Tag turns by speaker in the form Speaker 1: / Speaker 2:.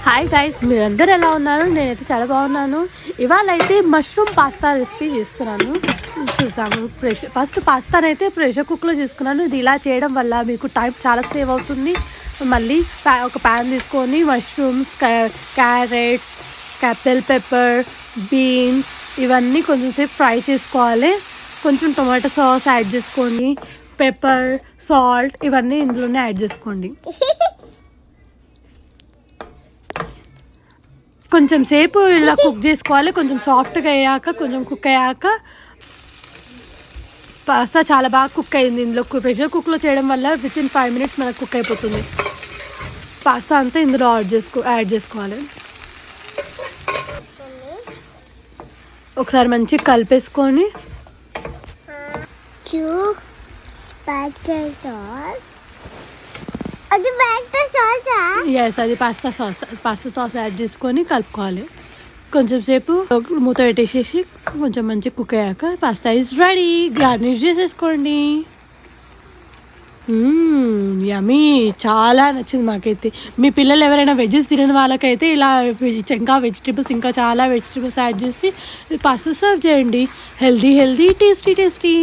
Speaker 1: Hi guys, మీరందరూ ఎలా ఉన్నారు? నేనైతే చాలా బాగున్నాను. ఇవాళ అయితే మష్రూమ్ పాస్తా రెసిపీ చేస్తున్నాను. చూసాము. ఫస్ట్ పాస్తానైతే ప్రెషర్ కుక్కర్లో చేసుకున్నాను. ఇది ఇలా చేయడం వల్ల మీకు టైం చాలా సేవ్ అవుతుంది. మళ్ళీ ఒక ప్యాన్ తీసుకొని mushrooms, carrots, bell pepper, beans ఇవన్నీ కొంచెం సేపు ఫ్రై చేసుకోవాలి. కొంచెం టొమాటో సాస్ యాడ్ చేసుకోండి. పెప్పర్, సాల్ట్ ఇవన్నీ ఇందులోనే యాడ్ చేసుకోండి. కొంచెం సేపు ఇలా కుక్ చేసుకోవాలి. కొంచెం సాఫ్ట్గా అయ్యాక, కొంచెం కుక్ అయ్యాక పాస్తా చాలా బాగా కుక్ అయింది. ఇందులో ప్రెషర్ కుక్కర్లో చేయడం వల్ల వితిన్ 5 minutes మనకు కుక్ అయిపోతుంది. పాస్తా అంతా ఇందులో యాడ్ చేసుకోవాలి. ఒకసారి మంచిగా కలిపేసుకొని అది పాస్తా సాస్ యాడ్ చేసుకొని కలుపుకోవాలి. కొంచెం సేపు మూత పెట్టేసేసి కొంచెం మంచిగా కుక్ అయ్యాక పాస్తా ఈజ్ రెడీ. గార్నిష్ చేసేసుకోండి. యమ్మీ, చాలా నచ్చింది మాకైతే. మీ పిల్లలు ఎవరైనా వెజ్జెస్ తినని వాళ్ళకైతే ఇలా ఇంకా వెజిటేబుల్స్, ఇంకా చాలా వెజిటేబుల్స్ యాడ్ చేసి పాస్తా సర్వ్ చేయండి. Healthy, tasty.